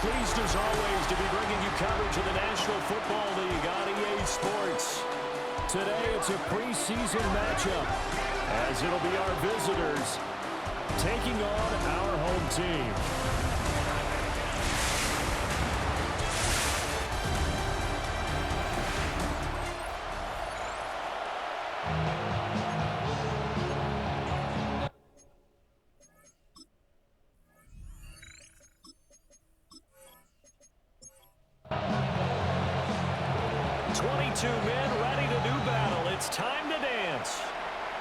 Pleased as always to be bringing you coverage of the National Football League on EA Sports. Today it's a preseason matchup, as it'll be our visitors taking on our home team. Two men ready to do battle. It's time to dance.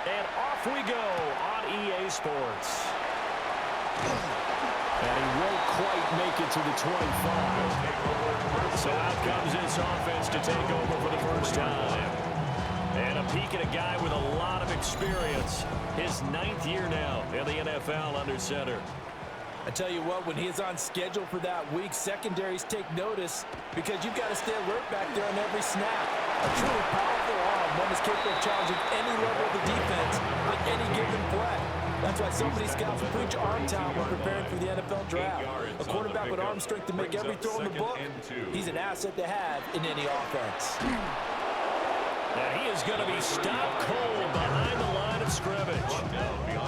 And off we go on EA Sports. And he won't quite make it to the 25. So out comes this offense to take over for the first time. And a peek at a guy with a lot of experience. His 9th year now in the NFL under center. I tell you what, when he is on schedule for that week, secondaries take notice because you've got to stay alert back there on every snap. A truly powerful arm, one is capable of challenging any level of the defense with any given play. That's why so many scouts preach arm talent when preparing for the NFL draft. A quarterback with arm strength to make every throw in the book, he's an asset to have in any offense. Now he is going to be stopped cold behind the line of scrimmage.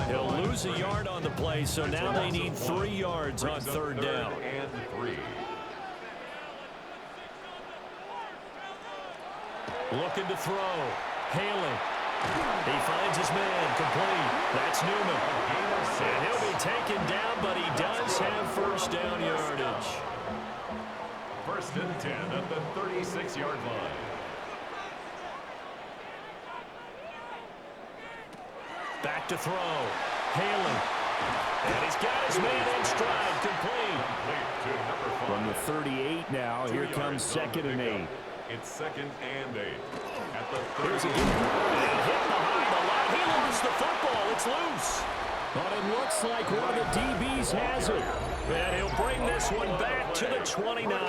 He'll lose a yard on the play, so now they need 3 yards on third down. Looking to throw. Haley. He finds his man complete. That's Newman. And he'll be taken down, but he does have first down yardage. 1st and 10 at the 36-yard line. Back to throw. Haley. And he's got his man in stride, complete. From the 38 now, here comes 2nd and 8. It's 2nd and 8. At the 30. Here's a good one. And hit behind the line. He lost the football. It's loose. But it looks like one of the DBs has it. And he'll bring this one back to the 29.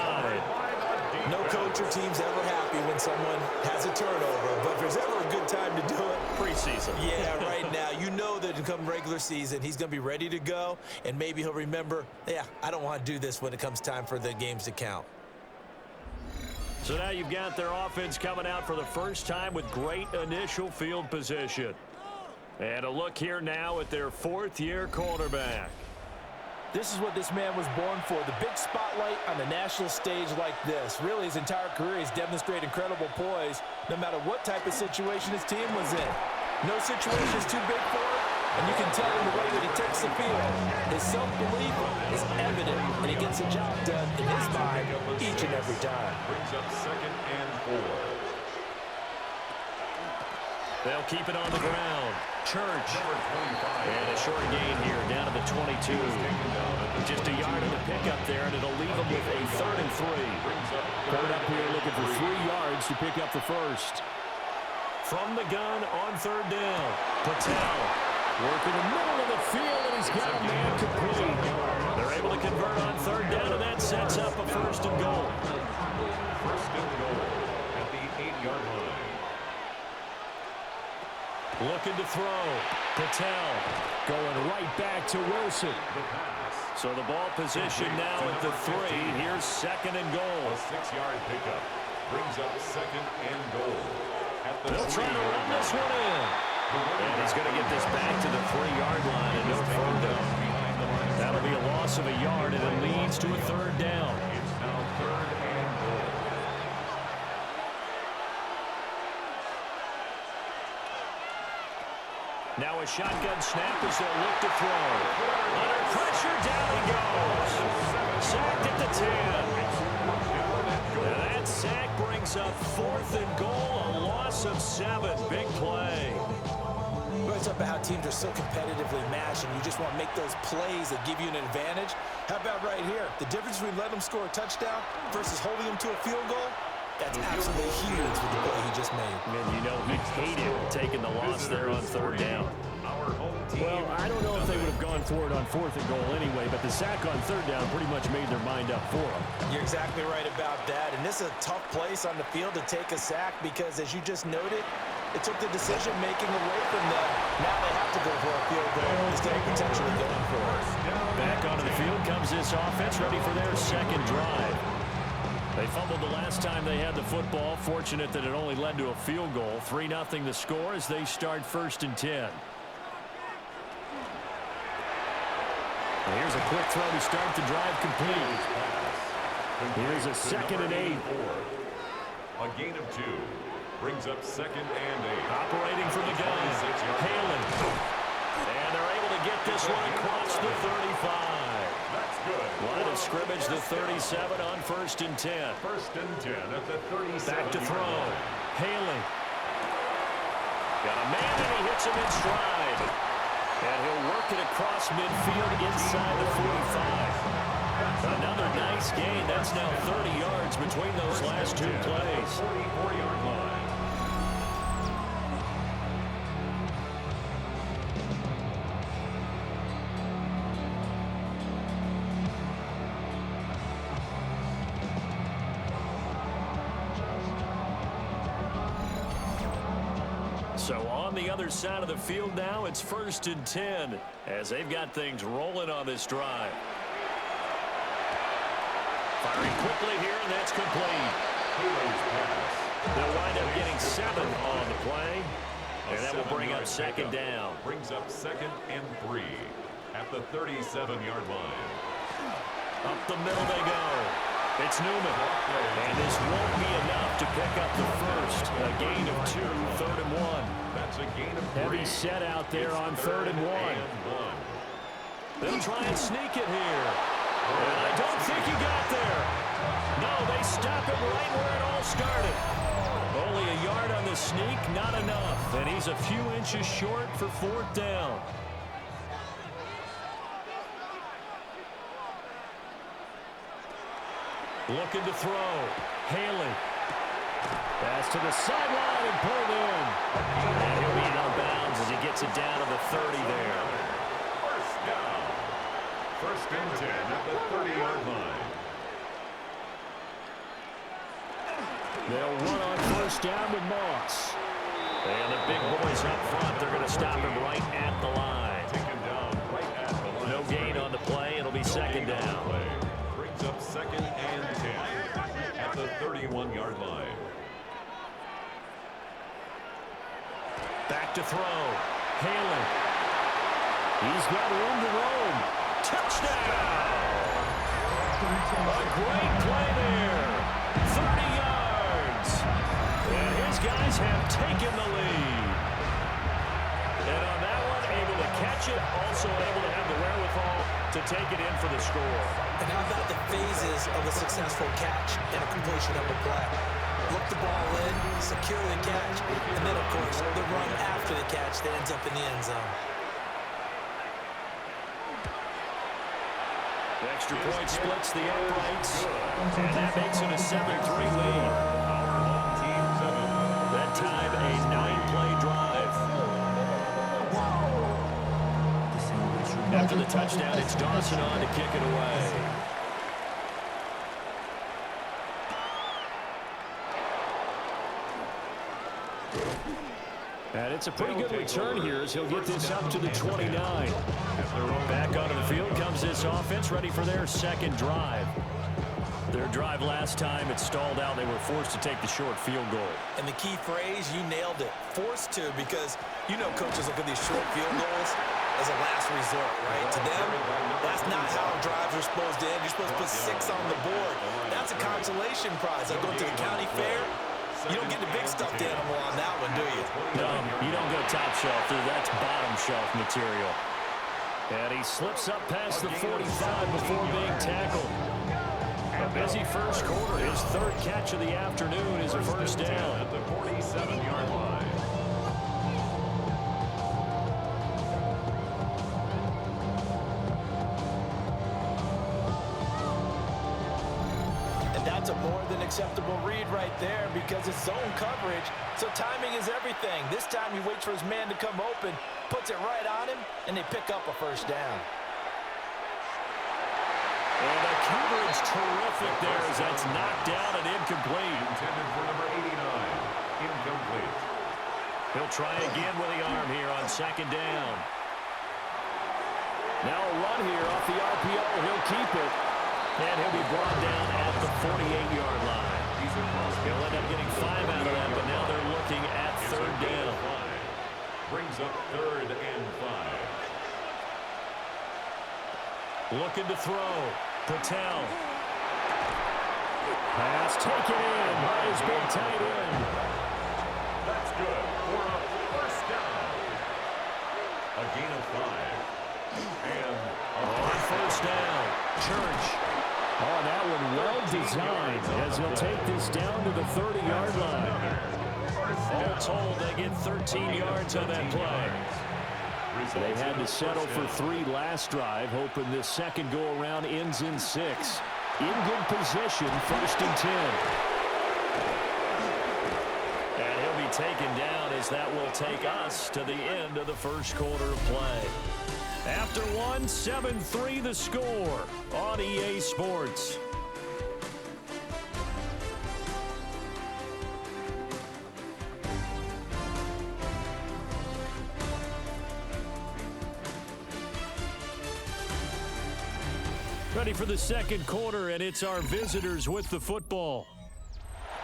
No coach or team's ever happy when someone has a turnover, but if there's ever a good time to do it, preseason. Yeah, right now. You know that come regular season, he's going to be ready to go, and maybe he'll remember, yeah, I don't want to do this when it comes time for the games to count. So now you've got their offense coming out for the first time with great initial field position. And a look here now at their 4th-year quarterback. This is what this man was born for, the big spotlight on the national stage like this. Really, his entire career, he's demonstrated incredible poise, no matter what type of situation his team was in. No situation is too big for him, and you can tell in the way that he takes the field. His self-belief is evident, and he gets the job done in his mind each and every time. Brings up 2nd and 4. They'll keep it on the ground. Church. And a short gain here down to the 22. Just a yard in the pickup there, and it'll leave them with a 3rd and 3. Coming up here looking for 3 yards to pick up the first. From the gun on 3rd down. Patel. Working the middle of the field, and he's got a man complete. They're able to convert on 3rd down, and that sets up a 1st and goal. 1st and goal at the 8-yard line. Looking to throw. Patel going right back to Wilson. So the ball position now at the 3. Here's 2nd and goal. A 6-yard pickup brings up 2nd and goal. They'll try to run this one in. And he's going to get this back to the 3-yard line and no further. That'll be a loss of a yard, and it leads to a 3rd down. It's now 3rd and goal. Now a shotgun snap as they'll look to throw. Under pressure, down he goes. Sacked at the 10. And that sack brings up 4th and goal, a loss of 7. Big play. It's up about how teams are so competitively matched, and you just want to make those plays that give you an advantage. How about right here? The difference between letting them score a touchdown versus holding them to a field goal, that's absolutely huge with the play he just made. And you know he hated taking the loss there on 3rd down. Well, I don't know if they would have gone for it on 4th and goal anyway, but the sack on 3rd down pretty much made their mind up for them. You're exactly right about that, and this is a tough place on the field to take a sack because, as you just noted, it took the decision-making away from them. Now they have to go for a field goal instead of potentially going for it. Back onto the field comes this offense, ready for their second drive. They fumbled the last time they had the football. Fortunate that it only led to a field goal. 3-0 the score as they start 1st and 10. Well, here's a quick throw to start the drive complete. Here's a 2nd and 8. A gain of 2. Brings up 2nd and 8. Operating from the gun. Halen. And they're able to get this one across the 35. That's good. Line of scrimmage, the 37 on 1st and 10. 1st and 10 at the 37. Back to throw. Haley. Got a man and he hits him in stride. And he'll work it across midfield inside the 45. Another nice gain. That's now 30 yards between those last 2 plays. 44-yard line. So on the other side of the field now, it's 1st and 10 as they've got things rolling on this drive. Firing quickly here, and that's complete. They'll wind up getting 7 on the play, and that will bring up 2nd down. Brings up 2nd and 3 at the 37-yard line. Up the middle they go. It's Newman. And this won't be enough to pick up the first. A gain of 2, 3rd and 1. That's a gain of 3. Heavy set out there on 3rd and 1. They'll try and sneak it here. And I don't think he got there. No, they stop him right where it all started. Only a yard on the sneak, not enough. And he's a few inches short for 4th down. Looking to throw. Haley. Pass to the sideline and pulled in. And he'll be out of bounds as he gets it down to the 30 there. 1st down. 1st and 10 at the 30-yard line. They'll run on 1st down with Moss. And the big boys up front, they're going to stop him right at the line. Take him down right at the line. No gain on the play. It'll be 2nd down. Brings up 2nd and 10 at the 31-yard line. Back to throw. Haley. He's got room to roam. Touchdown! A great play there. 30 yards. And his guys have taken the lead. And on that one, able to catch it, also able to have the wherewithal to take it in for the score. And how about the phases of a successful catch and a completion of a play? Look the ball in, secure the catch, and then, of course, the run after the catch that ends up in the end zone. The extra point splits the uprights, and that makes it a 7-3 lead. That time, a 9-play drive. After the touchdown, it's Dawson on to kick it away. And it's a pretty good return here as he'll get this up to the 29. Back onto the field comes this offense, ready for their 2nd drive. Their drive last time, it stalled out. They were forced to take the short field goal. And the key phrase, you nailed it. Forced to, because you know coaches look at these short field goals as a last resort, right? To them, that's not how drives are supposed to end. You're supposed to put 6 on the board. That's a consolation prize. Like going to the county fair, you don't get the big stuffed animal on that one, do you? No, you don't go top shelf. That's bottom shelf material. And he slips up past the 45 before being tackled. A busy first quarter. His 3rd catch of the afternoon is a 1st down. At the 47-yard line. And that's a more than acceptable read right there because it's zone coverage, so timing is everything. This time he waits for his man to come open, puts it right on him, and they pick up a 1st down. And the coverage terrific there as that's knocked down and incomplete. Intended for number 89. Incomplete. He'll try again with the arm here on 2nd down. Now a run here off the RPO. He'll keep it. And he'll be brought down at the 48-yard line. He'll end up getting 5 out of that, but now they're looking at third down. Brings up 3rd and 5. Looking to throw. Patel. Pass taken in by his big tight end. That's good for a first down. A gain of 5. And on first down, Church. Oh, that one well designed as he'll take this down to the 30-yard line. All told, they get 13 yards on that play. They had to settle for 3 last drive, hoping this second go-around ends in 6. In good position, 1st and 10. And he'll be taken down as that will take us to the end of the first quarter of play. After one, 7-3 the score on EA Sports. Ready for the second quarter, and it's our visitors with the football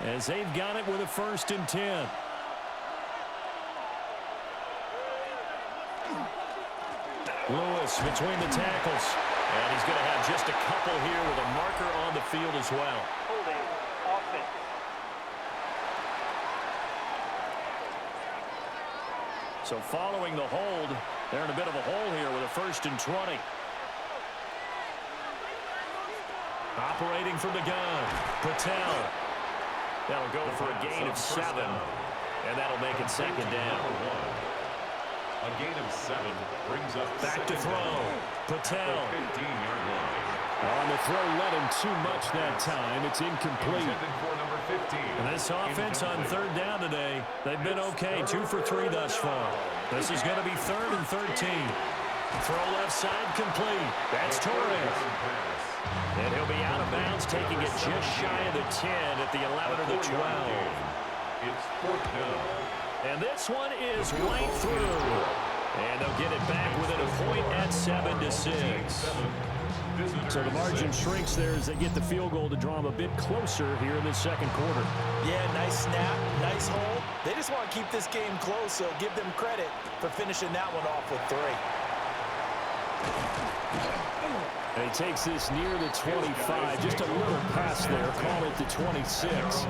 as they've got it with a 1st and 10. Lewis between the tackles, and he's going to have just a couple here with a marker on the field as well. Holding offense. So following the hold, they're in a bit of a hole here with a 1st and 20. Operating from the gun, Patel. That'll go for a gain of 7, and that'll make it 2nd down. A gain of 7 brings up back to throw. Patel. 15-yard line. On the throw, let him too much that time. It's incomplete. For number 15. And this offense on 3rd down today, they've been okay. 2 for 3 thus far. This is going to be 3rd and 13. Throw left side complete. That's Torres. And he'll be out of bounds, taking it just shy of the 10 at the 11 or the 12. It's 4th down. And this one is right through. And they'll get it back within a point at 7-6. So the margin shrinks there as they get the field goal to draw them a bit closer here in the second quarter. Yeah, nice snap, nice hold. They just want to keep this game close, so give them credit for finishing that one off with 3. And he takes this near the 25. Just a little pass there. Call it the 26.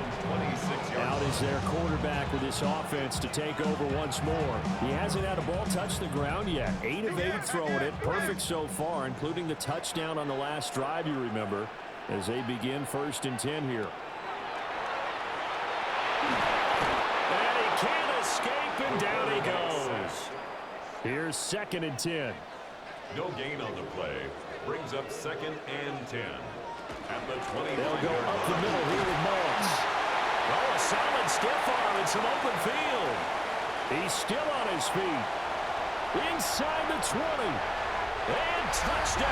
Out is their quarterback with this offense to take over once more. He hasn't had a ball touch the ground yet. 8 of 8 throwing it. Perfect so far, including the touchdown on the last drive, you remember, as they begin 1st and 10 here. And he can't escape, and down he goes. Here's 2nd and 10. No gain on the play. Brings up 2nd and 10. At the 20. They'll go up the middle here with Mullins. Oh, a solid stiff arm in some open field. He's still on his feet. Inside the 20. And touchdown.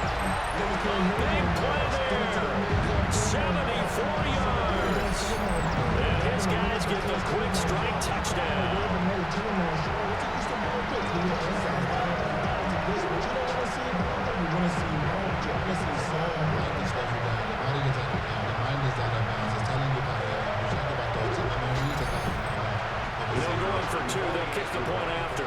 A big play there. 74 yards. And his guys get the quick strike touchdown. They're going for 2. They'll kick the point after.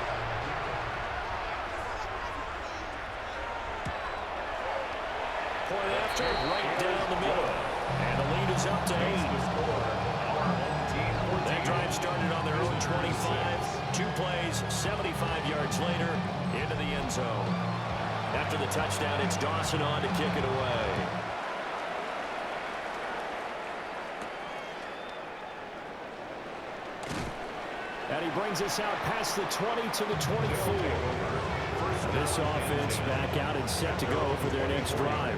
Point after, right down the middle. And the lead is up to 8. That drive started on their own 25. 2 plays, 75 yards later, into the end zone. After the touchdown, it's Dawson on to kick it away. And he brings us out past the 20 to the 24. This offense back out and set to go for their next drive.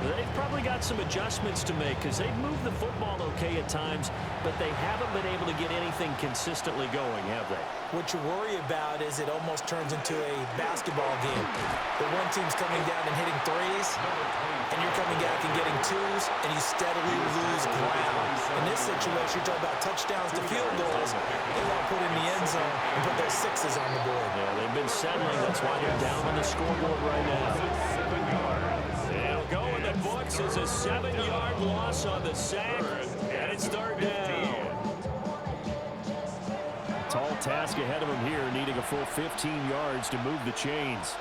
They've probably got some adjustments to make because they've moved the football okay at times, but they haven't been able to get anything consistently going, have they? What you worry about is it almost turns into a basketball game. The one team's coming down and hitting threes, and you're coming back and getting twos, and you steadily lose ground. In this situation, you're talking about touchdowns to field goals. They want to put in the end zone and put those sixes on the board. Yeah, they've been settling. That's why they're down on the scoreboard right now. They'll go in the books as a 7-yard loss on the sack, and it's third down. Tall task ahead of him here, needing a full 15 yards to move the chains.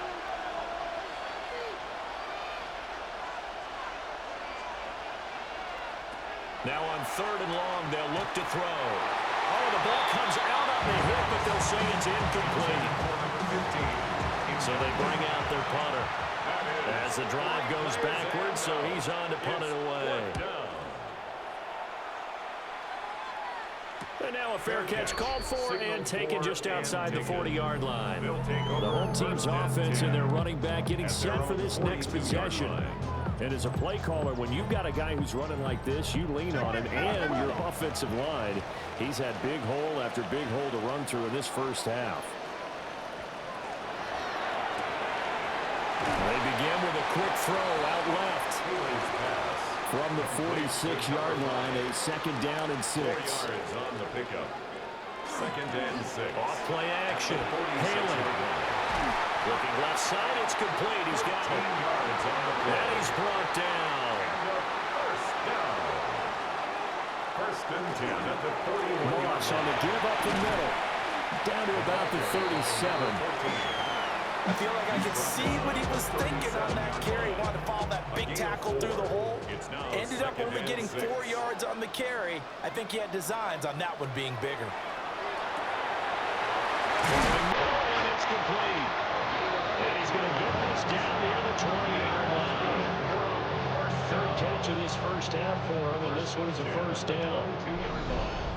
Now on 3rd and long, they'll look to throw. Oh, the ball comes out on the hit, but they'll say it's incomplete. So they bring out their punter as the drive goes backwards, so he's on to punt it away. And now a fair catch called for and taken just outside the 40-yard line. The home team's offense and their running back getting set for this next possession. And as a play caller, when you've got a guy who's running like this, you lean on him and your offensive line. He's had big hole after big hole to run through in this first half. They begin with a quick throw out left. From the 46-yard line, a 2nd down and 6. 4 yards on the pickup. 2nd and 6. Off play action. Haley. Looking left side, it's complete. He's got it. And he's brought down. First down. 1st and 10 at the 41. Moss on the give up the middle. Down to about the 37. I feel like I could see what he was thinking on that carry. He wanted to follow that big tackle through the hole. Ended up only getting 4 yards on the carry. I think he had designs on that one being bigger. And it's complete. And he's going to get this down near the 20-yard line. 3rd catch of this first half for him, and this one's a first down. 2-yard line.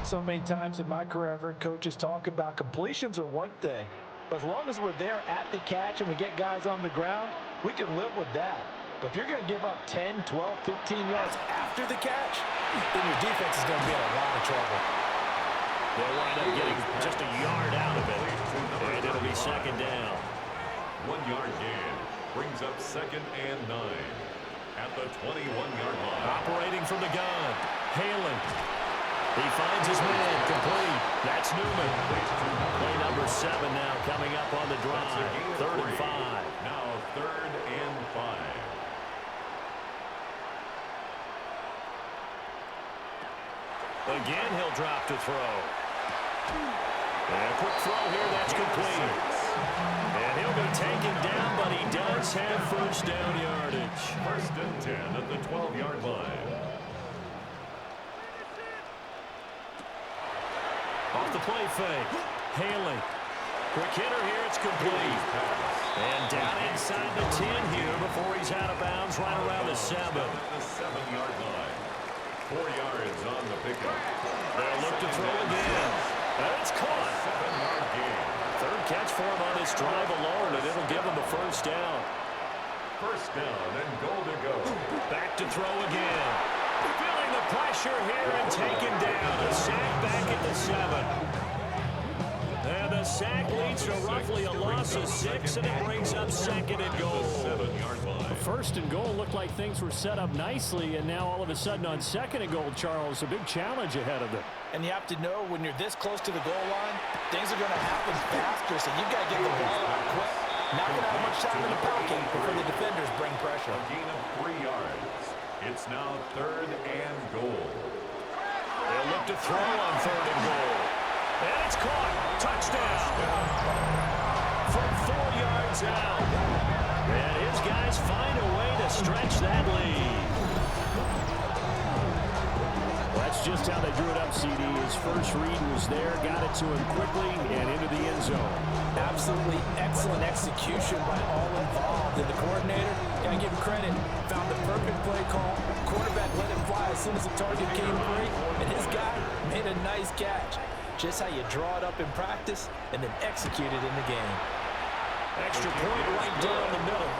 So many times in my career, I've heard coaches talk about completions are one thing, but as long as we're there at the catch and we get guys on the ground, we can live with that. But if you're going to give up 10, 12, 15 yards after the catch, then your defense is going to be in a lot of trouble. They'll wind up getting just a yard out of it, and it'll be 2nd down. 1-yard gain brings up 2nd and 9 at the 21-yard line. Operating from the gun, Haley. He finds his man, complete. That's Newman. Play number 7 now coming up on the drive. 3rd and 5. Now 3rd and 5. Again, he'll drop to throw. And a quick throw here, that's complete. And he'll be taken down, but he does have first down yardage. 1st and 10 at the 12-yard line. Off the play fake. Haley. Quick hitter here. It's complete. And down inside the 10 here before he's out of bounds right around the 7. The 7-yard line. 4 yards on the pickup. They'll look to throw again. And it's caught. 7-yard gain. 3rd catch for him on this drive alone, and it'll give him a first down. 1st down and goal to go. Back to throw again. Feeling the pressure here and taken down. A sack back at the 7. And the sack leads to roughly a loss of 6, and it brings up 2nd and goal. 7-yard line. 1st and goal looked like things were set up nicely, and now all of a sudden on 2nd and goal, Charles, a big challenge ahead of them. And you have to know when you're this close to the goal line, things are going to happen faster, so you've got to get the ball out quick. Not going to have much time in the pocket before the defenders bring pressure. A gain of 3 yards. It's now 3rd and goal. They'll look to throw on 3rd and goal. And it's caught. Touchdown. From 4 yards out. And his guys find a way to stretch that lead. That's just how they drew it up, CD. His first read was there, got it to him quickly, and into the end zone. Absolutely excellent execution by all involved. And the coordinator, gotta give him credit, found the perfect play call, quarterback let it fly as soon as the target came free, and his guy made a nice catch. Just how you draw it up in practice and then execute it in the game. Extra point right down the middle.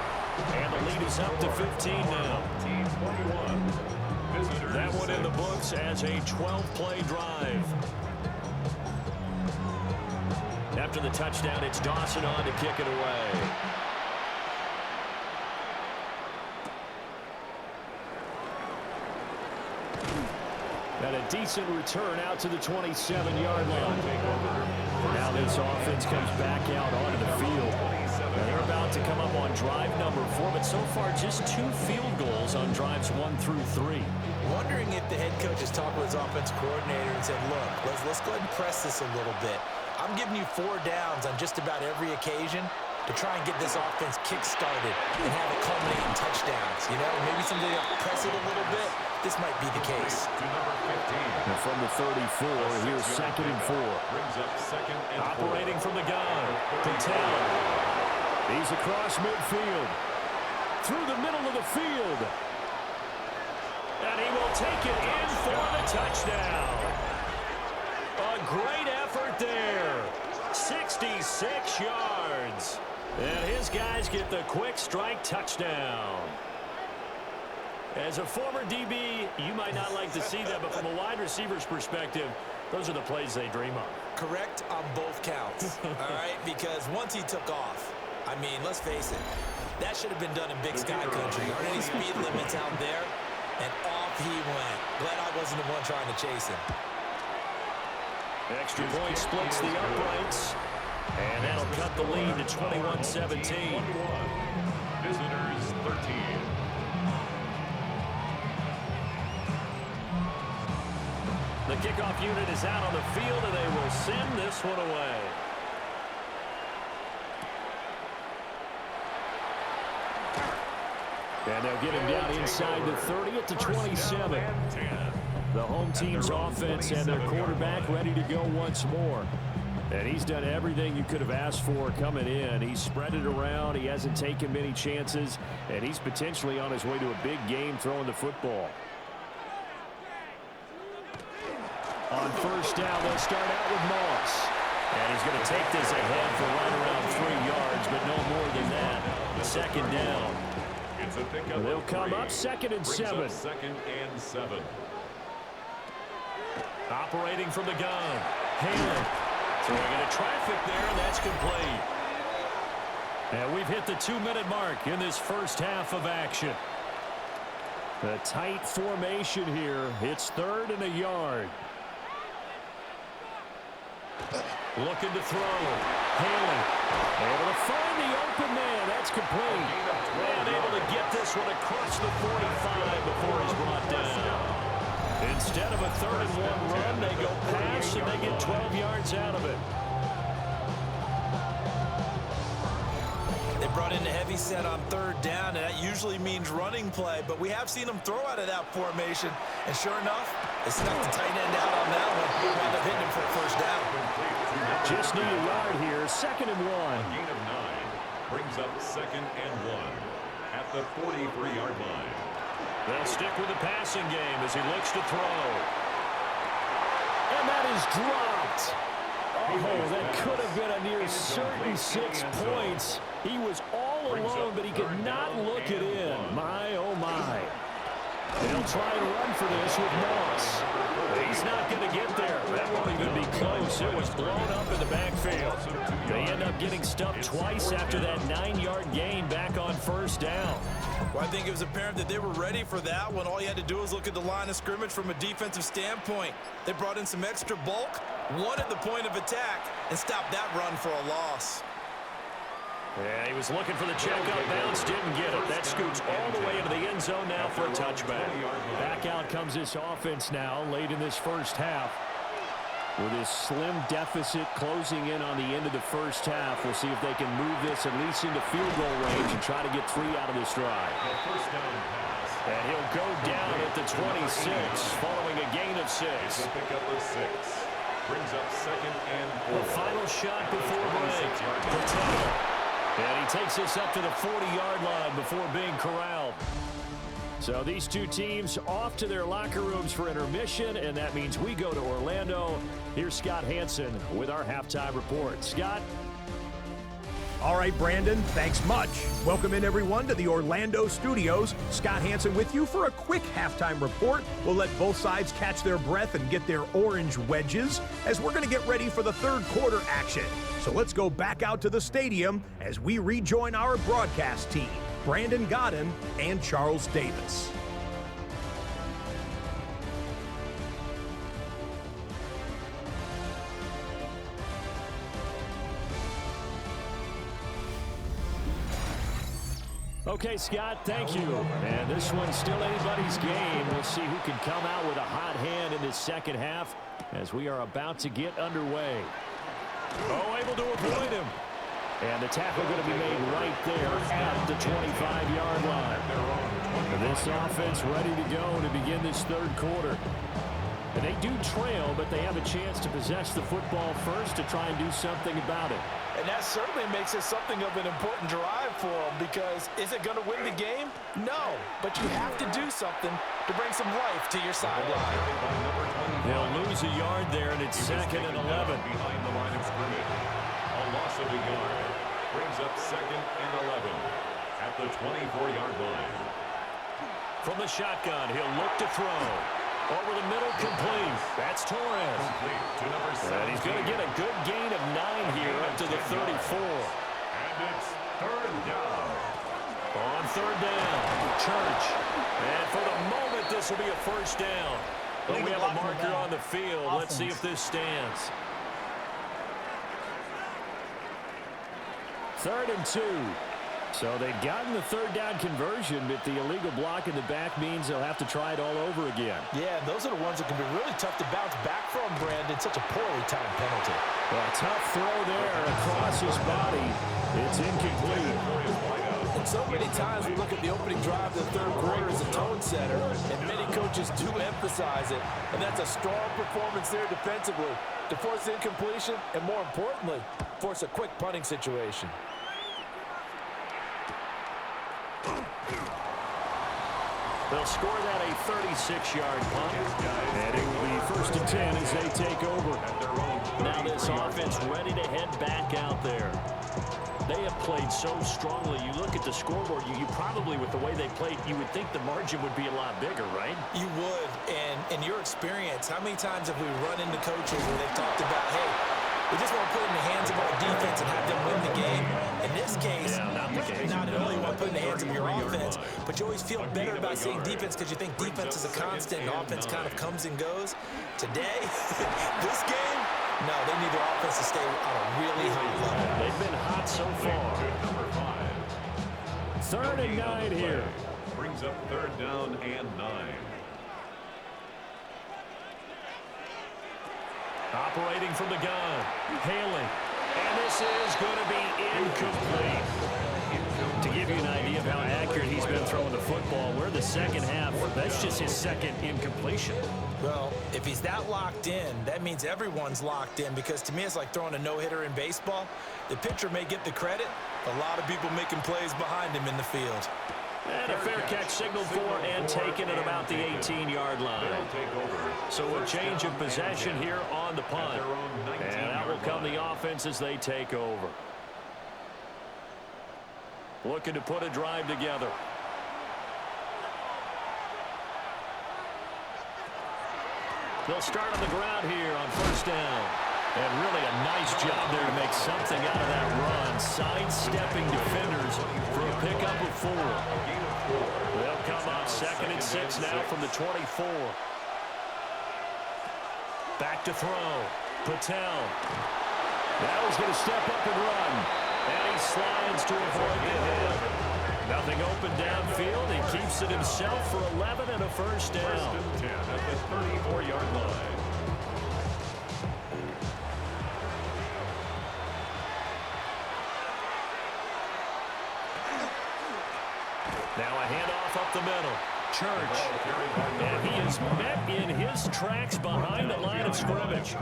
And the lead is up to 15 now. That one in the books as a 12-play drive. After the touchdown, it's Dawson on to kick it away. And a decent return out to the 27-yard line. Now this offense comes back out onto the field. And they're about to come up on drive number 4, but so far just 2 field goals on drives 1 through 3. Wondering if the head coach has talked with his offensive coordinator and said, look, let's go ahead and press this a little bit. I'm giving you 4 downs on just about every occasion to try and get this offense kick-started and have it culminate in touchdowns. You know, maybe somebody press it a little bit. This might be the case. And from the 34, here's 2nd and 4. Operating from the gun. Patel. He's across midfield. Through the middle of the field. And he will take it in for the touchdown. A great effort there. 66 yards. And his guys get the quick strike touchdown. As a former DB, you might not like to see that, but from a wide receiver's perspective, those are the plays they dream of. Correct on both counts, all right? Because once he took off, I mean, let's face it, that should have been done in Big Sky Country. Aren't any speed limits out there? And off he went. Glad I wasn't the one trying to chase him. Extra point splits the uprights. And that'll cut the lead to 21-17. Visitors 13. The kickoff unit is out on the field, and they will send this one away. And they'll get him down inside the 30 at the 27. The home team's offense and their quarterback ready to go once more. And he's done everything you could have asked for coming in. He's spread it around. He hasn't taken many chances. And he's potentially on his way to a big game throwing the football. On first down, they'll start out with Moss. And he's going to take this ahead for right around 3 yards, but no more than that. 2nd down. It's a pickup. They'll come up 2nd and 7. 2nd and 7. Operating from the gun. Halen throwing into traffic there, and that's complete. And we've hit the 2-minute mark in this first half of action. A tight formation here. It's 3rd and a yard. Looking to throw. Haley able to find the open man. That's complete. And able to get this one across the 45 before he's brought down. Instead of a 3rd and 1 run, they go pass and they get 12 yards out of it. They brought in a heavy set on 3rd down, and that usually means running play, but we have seen them throw out of that formation, and sure enough, they snuck the tight end out on that one. Wound up hitting him for a 1st down. Just need a yard here. 2nd and 1. Gain of 9 brings up 2nd and 1 at the 43-yard line. They'll stick with the passing game as he looks to throw. And that is dropped. Oh, that could have been a near certain 6 points. He was all alone, but he could not look it in. My, oh, my. They'll try and run for this with Moss. He's not going to get there. That won't even be close. It was blown up in the backfield. They end up getting stuffed twice after that 9-yard gain back on 1st down. Well, I think it was apparent that they were ready for that when all you had to do was look at the line of scrimmage from a defensive standpoint. They brought in some extra bulk, won at the point of attack, and stopped that run for a loss. Yeah, he was looking for the check up bounce, didn't get it. That scoots all the way into the end zone now for a touchback. Back out comes this offense now late in this first half. With this slim deficit closing in on the end of the first half, we'll see if they can move this at least into field goal range and try to get 3 out of this drive. And he'll go down at the 26 following a gain of 6. Pick up a 6. Brings up 2nd and 4. The final shot before break. And he takes this up to the 40-yard line before being corralled. So these two teams off to their locker rooms for intermission, and that means we go to Orlando. Here's Scott Hansen with our halftime report. Scott? All right, Brandon, thanks much. Welcome in, everyone, to the Orlando studios. Scott Hansen with you for a quick halftime report. We'll let both sides catch their breath and get their orange wedges as we're going to get ready for the third quarter action. So let's go back out to the stadium as we rejoin our broadcast team, Brandon Godden and Charles Davis. Okay, Scott, thank you. And this one's still anybody's game. We'll see who can come out with a hot hand in this second half as we are about to get underway. Oh, able to avoid him. And the tackle going to be made right there at the 25-yard line. This offense ready to go to begin this third quarter. And they do trail, but they have a chance to possess the football first to try and do something about it. And that certainly makes it something of an important drive for them, because is it going to win the game? No, but you have to do something to bring some life to your sideline. They'll lose a yard there, and it's 2nd and 11. Behind the line of scrimmage. A loss of a yard brings up 2nd and 11 at the 24-yard line. From the shotgun, he'll look to throw. Over the middle, complete. That's Torres. Complete to number 7. And he's going to get a good gain of 9 here up to the 34. And it's third down. On third down, Church. And for the moment, this will be a first down. But we have a marker on the field. Let's see if this stands. 3rd and 2. So they've gotten the third down conversion, but the illegal block in the back means they'll have to try it all over again. Yeah, those are the ones that can be really tough to bounce back from, Brandon. Such a poorly timed penalty. Well, a tough throw there across his body. It's incomplete. And so many times we look at the opening drive of the third quarter as a tone setter, and many coaches do emphasize it. And that's a strong performance there defensively to force incompletion and, more importantly, force a quick punting situation. They'll score that a 36-yard punt, and it will be 1st and 10 as they take over. Now this offense ready to head back out there. They have played so strongly. You look at the scoreboard, you probably, with the way they played, you would think the margin would be a lot bigger, right? You would, and in your experience, how many times have we run into coaches where they've talked about, hey, we just want to put it in the hands of our defense and have them win the game. In this case, not only want to put it in the hands of your offense, but you always feel better about saying defense because you think defense is a constant and offense kind of comes and goes. Today, this game, no, they need their offense to stay on a really high level. They've been hot so far. 3rd and 9 here. Brings up 3rd down and 9. Operating from the gun, hailing, and this is going to be incomplete. To give you an idea of how accurate he's been throwing the football, we're the second half. That's just his 2nd incompletion. Well, if he's that locked in, that means everyone's locked in, because to me it's like throwing a no-hitter in baseball. The pitcher may get the credit, a lot of people making plays behind him in the field. And a fair catch signaled for and taken at about the 18-yard line. So a change of possession here on the punt. And out will come the offense as they take over. Looking to put a drive together. They'll start on the ground here on 1st down. And really a nice job there to make something out of that run. Sidestepping defenders for a pickup of 4. They'll come up 2nd and 6 now from the 24. Back to throw. Patel. Now he's going to step up and run. And he slides to avoid the hit. Nothing open downfield. He keeps it himself for 11 and a 1st down. 1st and 10 at the 34-yard line. Now a handoff up the middle. Church. And he is met in his tracks behind the line of scrimmage.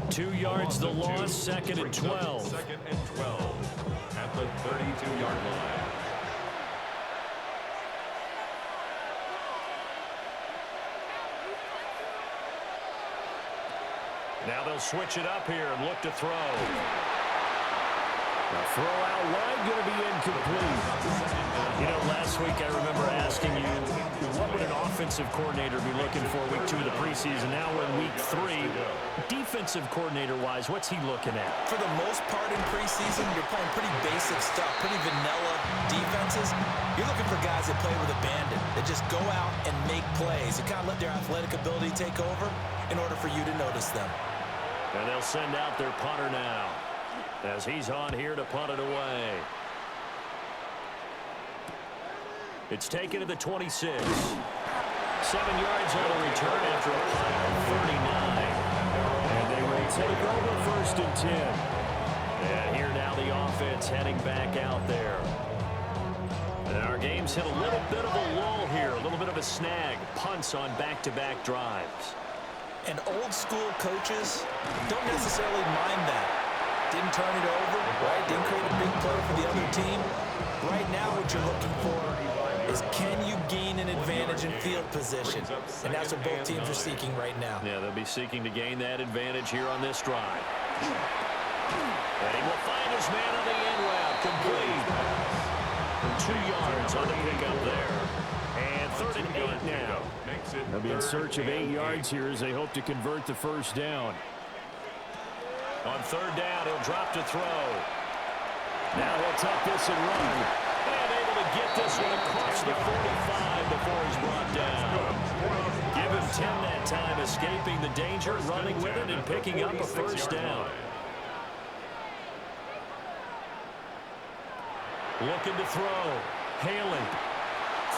2 yards the loss, 2nd and 12. 2nd and 12 at the 32-yard line. Now they'll switch it up here and look to throw. The throw out wide going to be incomplete. You know, last week I remember asking you, what would an offensive coordinator be looking for week 2 of the preseason? Now we're in week 3. Defensive coordinator-wise, what's he looking at? For the most part in preseason, you're playing pretty basic stuff, pretty vanilla defenses. You're looking for guys that play with abandon, that just go out and make plays, and kind of let their athletic ability take over in order for you to notice them. And they'll send out their punter now, as he's on here to punt it away. It's taken to the 26. 7 yards on the return after a punt of 39. And they will take over 1st and 10. And here now the offense heading back out there. And our game's hit a little bit of a lull here, a little bit of a snag. Punts on back-to-back drives. And old-school coaches don't necessarily mind that. Didn't turn it over, right? Didn't create a big play for the other team. Right now what you're looking for is, can you gain an advantage in field position? And that's what both teams are seeking right now. Yeah, they'll be seeking to gain that advantage here on this drive. And he will find his man on the end route. Complete. 2 yards on the pickup there. And 3rd and 8 now. They'll be in search of 8 yards here as they hope to convert the first down. On 3rd down, he'll drop to throw. Now he'll tuck this and run. And able to get this one across the 45 before he's brought down. Give him 10 that time, escaping the danger, running with it, and picking up a first down. Looking to throw. Haley.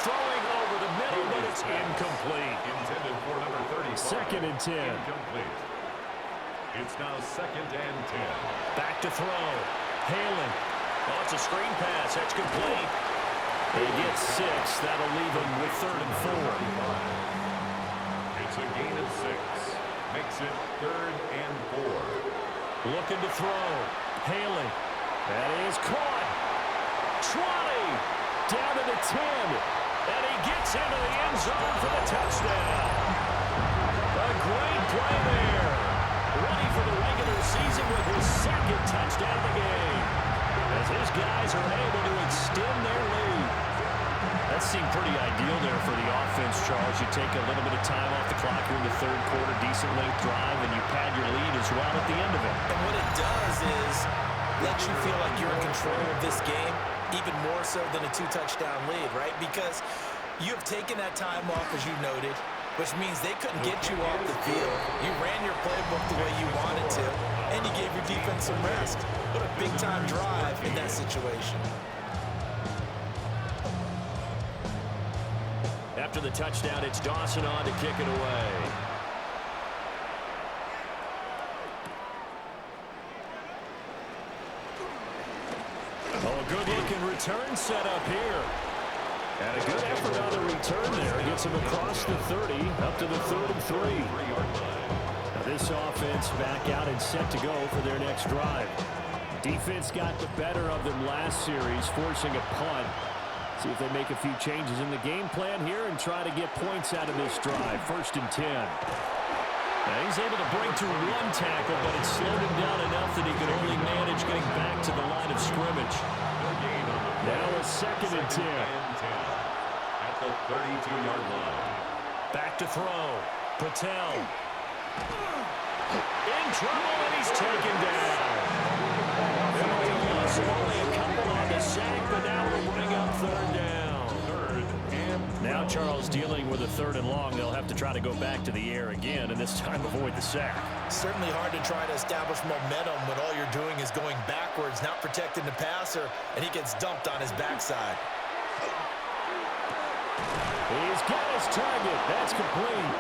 Throwing over the middle, but it's incomplete. Intended for number 30. 2nd and 10. Incomplete. It's now 2nd and 10. Back to throw. Haley. Oh, it's a screen pass. That's complete. He gets 6. That'll leave him with 3rd and 4. It's a gain of 6. Makes it 3rd and 4. Looking to throw. Haley. That is caught. 20. Down to the 10. And he gets into the end zone for the touchdown. A great play there. Ready for the regular season with his 2nd touchdown of the game. As his guys are able to extend their lead. That seemed pretty ideal there for the offense, Charles. You take a little bit of time off the clock here in the 3rd quarter, decent length drive, and you pad your lead as well at the end of it. And what it does is let you feel like you're in control of this game, even more so than a 2-touchdown lead, right? Because you have taken that time off, as you noted, which means they couldn't get you off the field. You ran your playbook the way you wanted to, and you gave your defense some rest. What a big-time drive in that situation. After the touchdown, it's Dawson on to kick it away. Oh, a good-looking return set up here. And a good effort on the return there. Gets him across the 30, up to the 3rd and 3. Now this offense back out and set to go for their next drive. Defense got the better of them last series, forcing a punt. See if they make a few changes in the game plan here and try to get points out of this drive. 1st and 10. Now he's able to break through 1 tackle, but it slowed him down enough that he could only manage getting back to the line of scrimmage. Now a 2nd and 10. At the 32-yard line. Back to throw. Patel. In trouble, and he's taken down. Only a couple on the sack, but now we'll bring up 3rd down. Now Charles dealing with a 3rd and long. They'll have to try to go back to the air again, and this time avoid the sack. Certainly hard to try to establish momentum when all you're doing is going backwards, not protecting the passer, and he gets dumped on his backside. He's got his target. That's complete.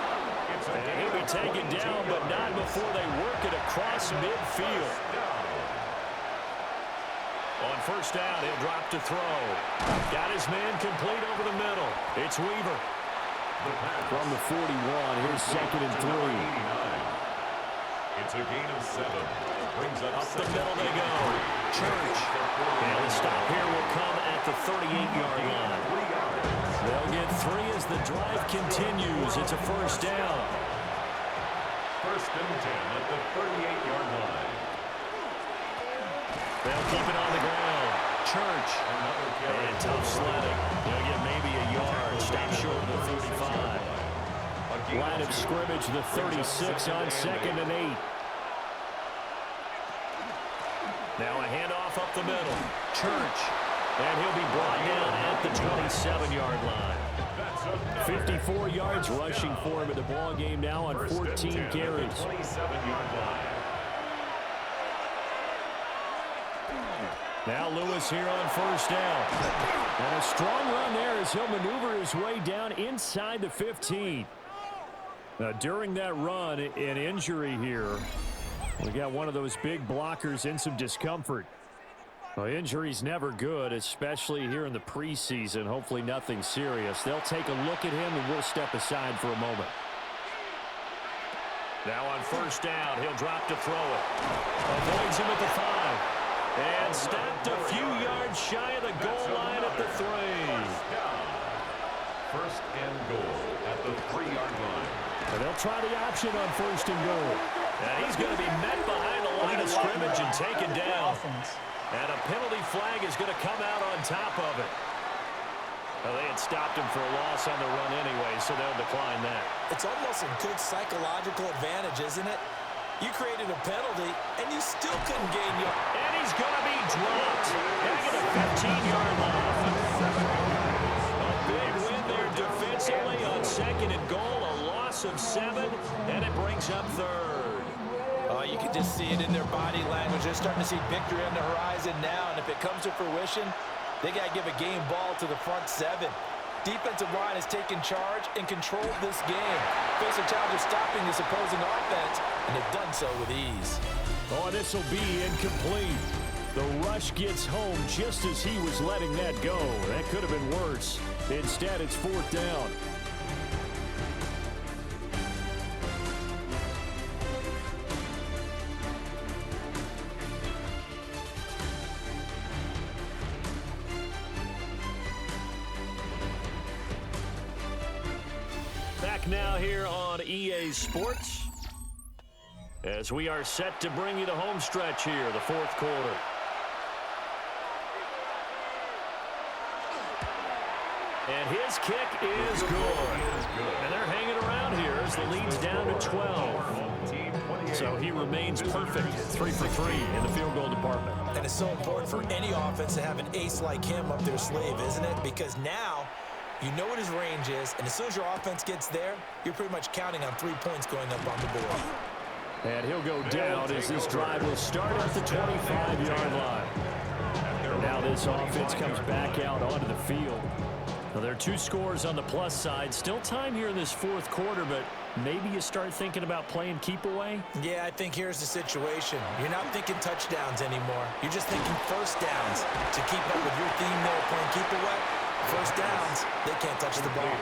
And he'll be taken down, but not before they work it across midfield. On 1st down, he'll drop to throw. Got his man complete over the middle. It's Weaver. From the 41, here's 2nd and 3. It's a gain of 7. Brings up the middle they go. Church. And the stop here will come at the 38-yard line. They'll get 3 as the drive continues. It's a 1st down. First and 10 at the 38-yard line. They'll keep it on the ground. Church. And tough sledding. They'll get maybe a yard. Stop short of the 35. Line of scrimmage, the 36 on 2nd and 8. Now a handoff up the middle. Church. And he'll be brought down at the 27-yard line. 54 yards rushing for him in the ball game now on 14 carries. 27-yard line. Now Lewis here on first down. And a strong run there as he'll maneuver his way down inside the 15. Now during that run, an injury here. We got one of those big blockers in some discomfort. Well, injury's never good, especially here in the preseason. Hopefully nothing serious. They'll take a look at him, and we'll step aside for a moment. Now on first down, he'll drop to throw it. Avoids him at the 5. And stopped a few yards shy of the goal line at the 3. First and goal at the 3-yard line. And they'll try the option on first and goal. And he's going to be met behind the line of scrimmage and taken down. And a penalty flag is going to come out on top of it. Well, they had stopped him for a loss on the run anyway, so they'll decline that. It's almost a good psychological advantage, isn't it? You created a penalty, and you still couldn't gain your... And he's going to be dropped back at the 15-yard line. A big win there defensively on 2nd and goal, a loss of 7, and it brings up 3rd. Oh, you can just see it in their body language. They're starting to see victory on the horizon now, and if it comes to fruition, they got to give a game ball to the front 7. Defensive line has taken charge and controlled this game. Face a challenge of stopping this opposing offense, and they've done so with ease. Oh, this will be incomplete. The rush gets home just as he was letting that go. That could have been worse. Instead, it's 4th down. Back now here on EA Sports as we are set to bring you the home stretch here, the 4th quarter. And his kick is good. And they're hanging around here as the lead's down to 12. So he remains perfect, 3 for 3 in the field goal department. And it's so important for any offense to have an ace like him up their sleeve, isn't it? Because now you know what his range is, and as soon as your offense gets there, you're pretty much counting on 3 points going up on the board. And he'll go down as this drive will start at the 25-yard line. And now this offense comes back out onto the field. Well, there are 2 scores on the plus side. Still time here in this 4th quarter, but maybe you start thinking about playing keep away? Yeah, I think here's the situation. You're not thinking touchdowns anymore. You're just thinking first downs. To keep up with your theme there, playing keep away, first downs, they can't touch the ball.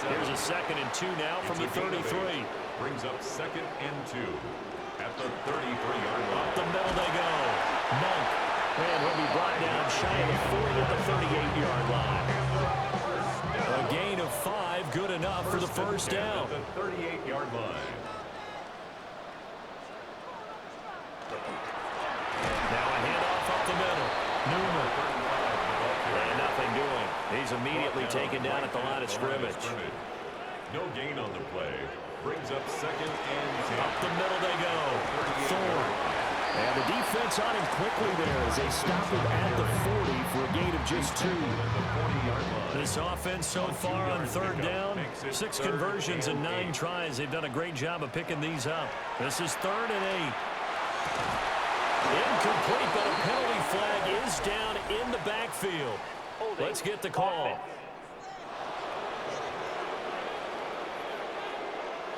Here's a 2nd and 2 now from the 33. Brings up 2nd and 2 at the 33-yard line. Up the middle they go. Monk. And he'll be brought down shy of the 40 at the 38-yard line. A gain of 5, good enough for the first down. At the 38-yard line. Now a handoff up the middle. Newman. And nothing doing. He's immediately taken down at the line of scrimmage. No gain on the play. Brings up 2nd and 10. Up the middle they go. Thorne. And the defense on him quickly there as they stop him at the 40 for a gain of just 2. This offense so far on 3rd down, 6 conversions and 9 tries. They've done a great job of picking these up. This is 3rd and 8. Incomplete, but a penalty flag is down in the backfield. Let's get the call.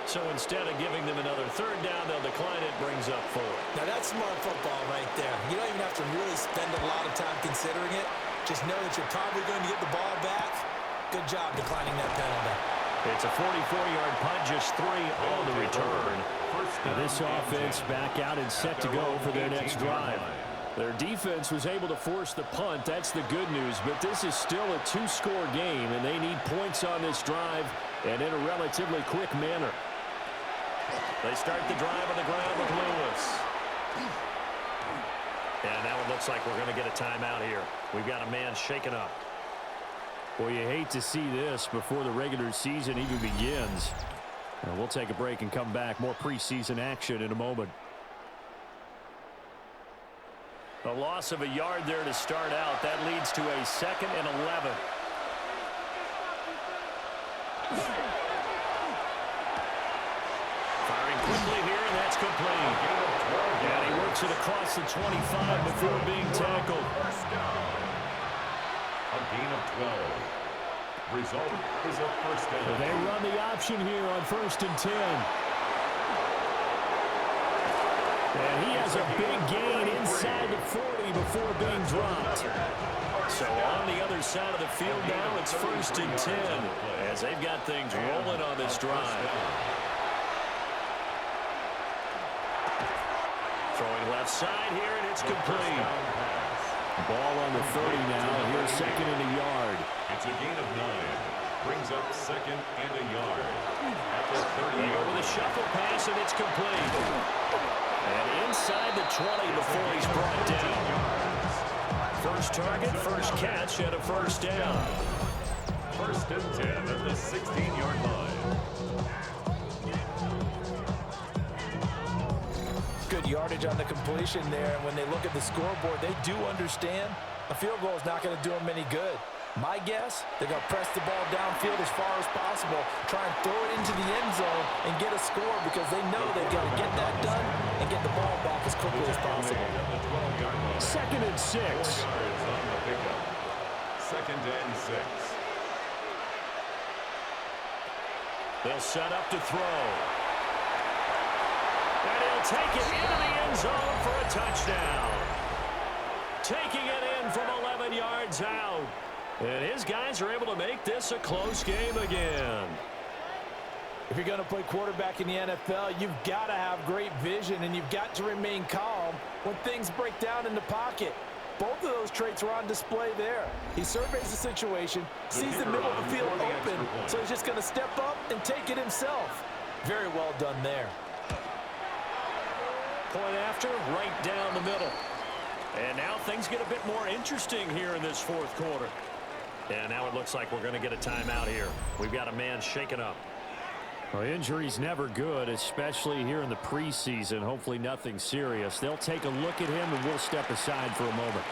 So instead of giving them another 3rd down, they'll decline it, brings up 4. Now that's smart football right there. You don't even have to really spend a lot of time considering it. Just know that you're probably going to get the ball back. Good job declining that penalty. It's a 44-yard punt, just 3 on the return. Now this offense back out and set to go for their next drive. Their defense was able to force the punt. That's the good news, but this is still a 2-score game, and they need points on this drive and in a relatively quick manner. They start the drive on the ground with Lewis. And now it looks like we're going to get a timeout here. We've got a man shaken up. Well, you hate to see this before the regular season even begins. And we'll take a break and come back. More preseason action in a moment. A loss of a yard there to start out. That leads to a 2nd and 11. Firing quickly here, and that's complete. And he works it across the 25 before being tackled. A gain of 12. Result is a first down. They run the option here on 1st and 10. And he has a big gain inside the 40 before being dropped. So on the other side of the field now, it's 1st and 10 as they've got things rolling on this drive. Throwing left side here, and it's complete. Ball on the 30 now. Here's 2nd and a yard. It's a gain of 9. Brings up 2nd and a yard. At the 30. Over the shuffle pass, and it's complete. And inside the 20 before he's brought down. First target, first catch, and a first down. 1st and 10 at the 16-yard line. Good yardage on the completion there. And when they look at the scoreboard, they do understand a field goal is not going to do them any good. My guess, they're going to press the ball downfield as far as possible, try and throw it into the end zone and get a score because they know they've got to get that done and get the ball back as quickly as possible. 2nd and 6. 2nd and 6. They'll set up to throw. And he'll take it into the end zone for a touchdown. Taking it in from 11 yards out. And his guys are able to make this a close game again. If you're going to play quarterback in the NFL, you've got to have great vision and you've got to remain calm when things break down in the pocket. Both of those traits are on display there. He surveys the situation, sees the middle of the field open, so he's just going to step up and take it himself. Very well done there. Point after, right down the middle. And now things get a bit more interesting here in this 4th quarter. And now it looks like we're going to get a timeout here. We've got a man shaken up. Well, injury's never good, especially here in the preseason. Hopefully nothing serious. They'll take a look at him, and we'll step aside for a moment.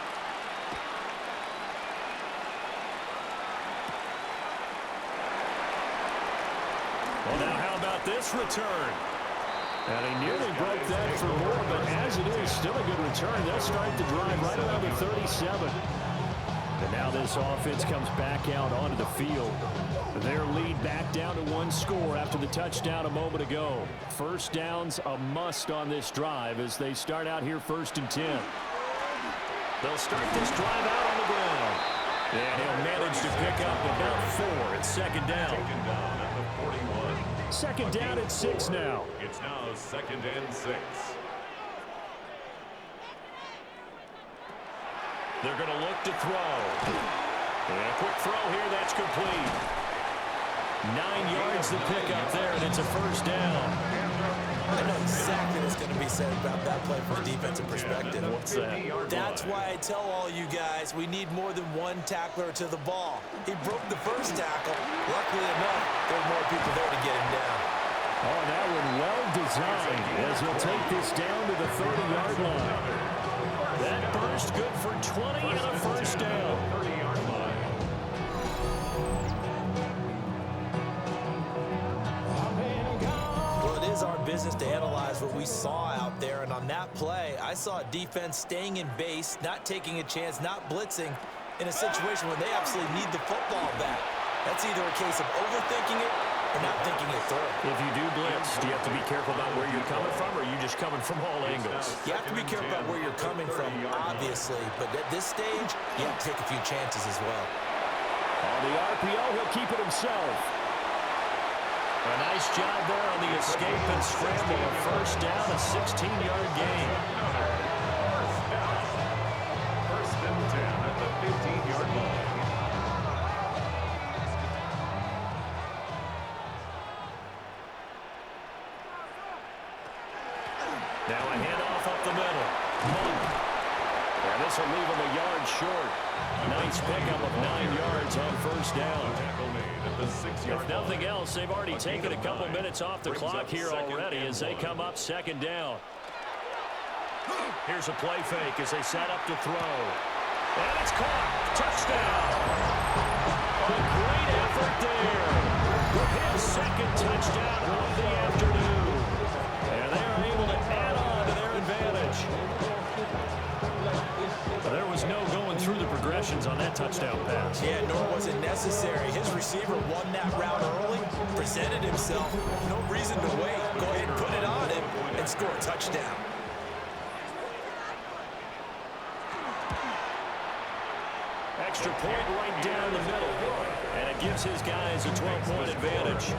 Well, now how about this return? And he nearly broke that for more, but as it is, still a good return. They'll start the drive right around the 37. And now this offense comes back out onto the field. Their lead back down to 1 score after the touchdown a moment ago. First down's a must on this drive as they start out here 1st and 10. They'll start this drive out on the ground. And he'll manage to pick up about 4 at 2nd down. 2nd down at the 41. 2nd down at 6 now. It's now 2nd and 6. They're going to look to throw. And a quick throw here, that's complete. 9 yards to pick up there, and it's a first down. I know exactly what's going to be said about that play from a defensive perspective. What's that? That's why I tell all you guys we need more than one tackler to the ball. He broke the first tackle. Luckily enough, there were more people there to get him down. Oh, that one well designed as he'll take this down to the 30-yard line. That burst good for 20 and a first down. 30-yard line. Well, it is our business to analyze what we saw out there, and on that play, I saw a defense staying in base, not taking a chance, not blitzing in a situation where they absolutely need the football back. That's either a case of overthinking it or not thinking it through. If you do blitz, do you have to be careful about where you're coming from, or are you just coming from all angles? You have to be careful about where you're coming from, obviously, but at this stage, you have to take a few chances as well. On the RPO, he'll keep it himself. A nice job there on the escape and scramble. A first down, a 16-yard gain. First and 10 at the 15-yard line. this will leave him a yard short. Nice pickup of 9 yards on first down. If nothing else, they've already taken a couple minutes off the clock here already as they come up second down. Here's a play fake as they set up to throw. And it's caught. Touchdown. A great effort there. His second touchdown of the afternoon. And they are able to add on to their advantage. There was no going through the progressions on that touchdown pass. Yeah, nor was it necessary. His receiver won that route early, presented himself. No reason to wait. Go ahead and put it on him and score a touchdown. Extra point right down the middle. And it gives his guys a 12-point advantage.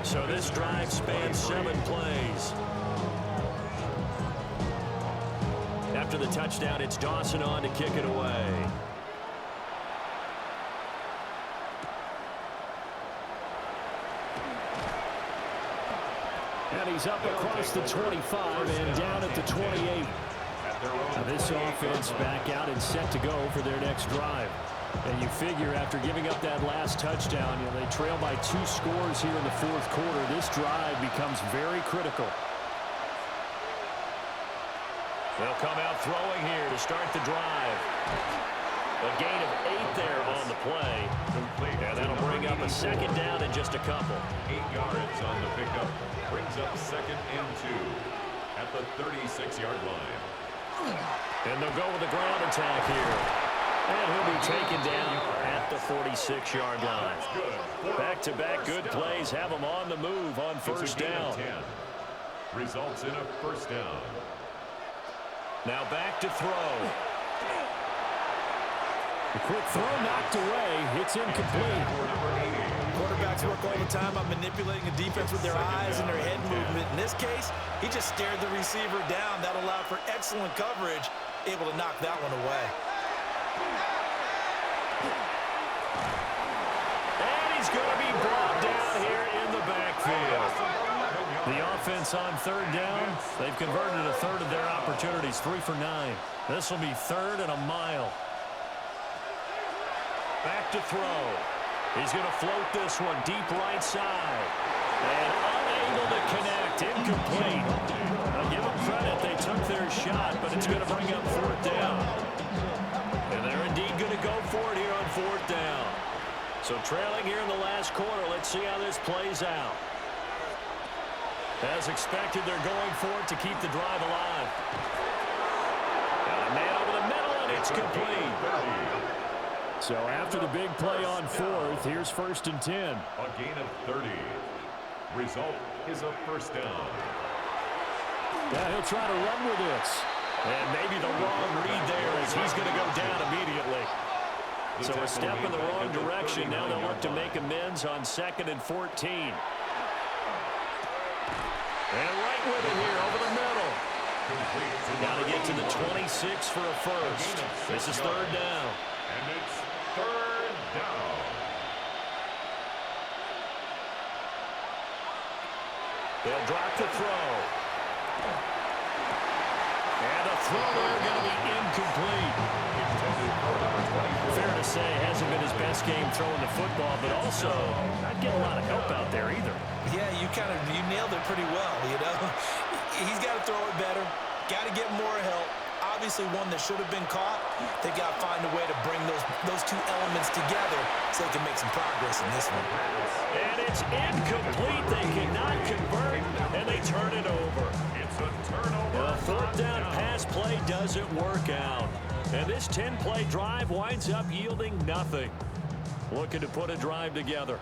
So this drive spans 7 plays. After the touchdown, it's Dawson on to kick it away. And he's up across the 25 and down at the 28. Now this offense back out and set to go for their next drive. And you figure after giving up that last touchdown, they trail by 2 scores here in the 4th quarter. This drive becomes very critical. They'll come out throwing here to start the drive. A gain of 8 there on the play. And that'll bring up a second down in just a couple. 8 yards on the pickup. Brings up 2nd and 2 at the 36-yard line. And they'll go with the ground attack here. And he'll be taken down at the 46-yard line. Back-to-back good plays have him on the move on first down. Results in a first down. Now back to throw. The quick throw knocked away. It's incomplete. Quarterbacks work all the time on manipulating the defense with their eyes and their head movement. In this case, he just stared the receiver down. That allowed for excellent coverage, able to knock that one away. And he's going to be brought down here in the backfield. The offense on third down, they've converted a third of their opportunities, 3 for 9. This will be 3rd and a mile. Back to throw. He's going to float this one deep right side. And unable to connect, incomplete. I'll give them credit, they took their shot, but it's going to bring up 4th down. And they're indeed going to go for it here on 4th down. So trailing here in the last quarter, let's see how this plays out. As expected, they're going for it to keep the drive alive. Got a man over the middle, and it's complete. So after the big play on 4th, here's 1st and 10. A gain of 30. Result is a first down. Yeah, he'll try to run with this. And maybe the wrong read there as he's going to go down immediately. So a step in the wrong direction. Now they'll look to make amends on 2nd and 14. And right with it here over the middle. Got to get to the 26 for a first. This is 3rd down. And it's 3rd down. They'll drop the throw. And the throw there going to be incomplete. Fair to say, hasn't been his best game throwing the football, but also not getting a lot of help out there either. Yeah, you nailed it pretty well, He's got to throw it better, got to get more help. Obviously one that should have been caught. They got to find a way to bring those 2 elements together so they can make some progress in this one. And it's incomplete. They cannot convert, and they turn it over. It's a turnover. The 4th down pass play doesn't work out. And this 10-play drive winds up yielding nothing. Looking to put a drive together.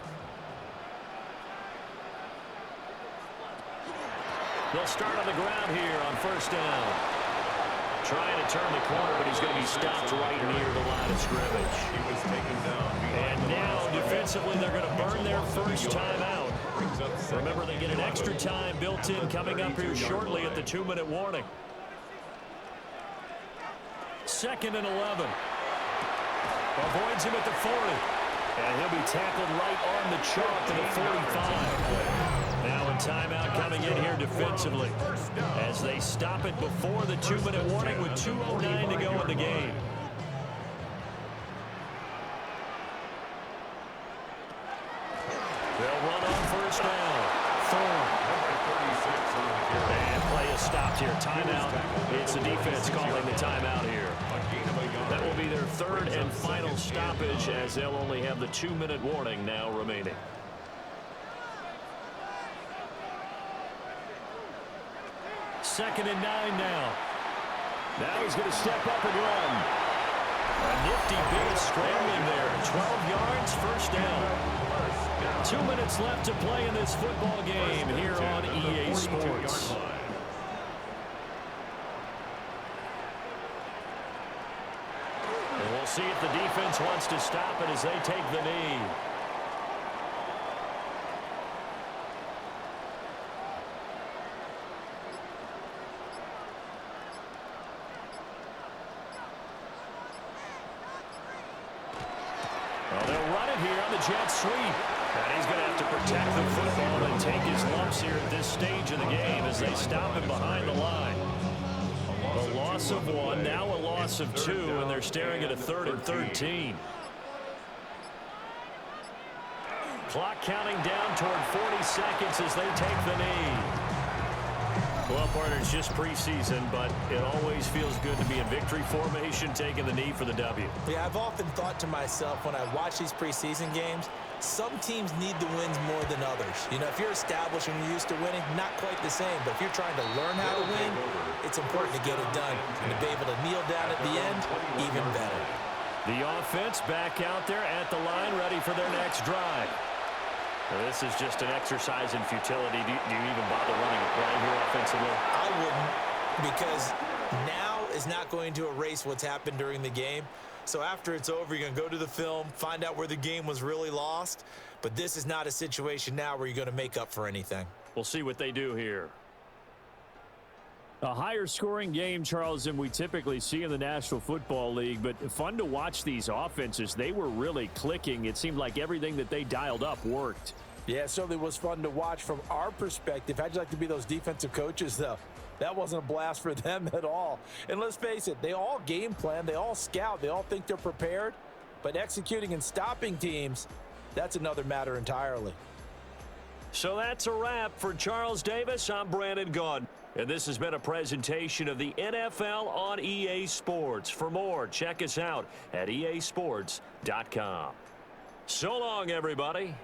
They'll start on the ground here on first down. Trying to turn the corner, but he's going to be stopped right near the line of scrimmage. He was taken down. And now, defensively, they're going to burn their first time out. Remember, they get an extra time built in coming up here shortly at the 2-minute warning. 2nd and 11. Avoids him at the 40. And he'll be tackled right on the chalk to the 45. Now an timeout coming in here defensively as they stop it before the 2-minute warning with 2:09 to go in the game. They'll run on first down. Thorne. And play is stopped here. Timeout. It's the defense calling the timeout here. That will be their third and final stoppage as they'll only have the 2-minute warning now remaining. Second and 9 now. Now he's going to step up and run. A nifty bit of scrambling there. 12 yards, first down. 2 minutes left to play in this football game here on EA Sports. And we'll see if the defense wants to stop it as they take the knee. Well, they'll run it here on the jet sweep. And he's going to have to protect the football and take his lumps here at this stage of the game as they stop him behind the line. A loss of 1, now a loss of 2, and they're staring at a 3rd and 13. Clock counting down toward 40 seconds as they take the knee. Well, partner, it's just preseason, but it always feels good to be in victory formation, taking the knee for the W. Yeah, I've often thought to myself when I watch these preseason games, some teams need the wins more than others. You know, if you're established and you're used to winning, not quite the same. But if you're trying to learn how to win, it's important to get it done. And to be able to kneel down at the end, even better. The offense back out there at the line, ready for their next drive. Now, this is just an exercise in futility. Do you even bother running a play here offensively? I wouldn't, because now is not going to erase what's happened during the game. So after it's over, you're going to go to the film, find out where the game was really lost. But this is not a situation now where you're going to make up for anything. We'll see what they do here. A higher scoring game, Charles, than we typically see in the National Football League, but fun to watch these offenses. They were really clicking. It seemed like everything that they dialed up worked. Yeah, it certainly was fun to watch from our perspective. How'd you like to be those defensive coaches, though? That wasn't a blast for them at all. And let's face it, they all game plan, they all scout, they all think they're prepared. But executing and stopping teams, that's another matter entirely. So that's a wrap for Charles Davis. I'm Brandon Gaudin. And this has been a presentation of the NFL on EA Sports. For more, check us out at easports.com. So long, everybody.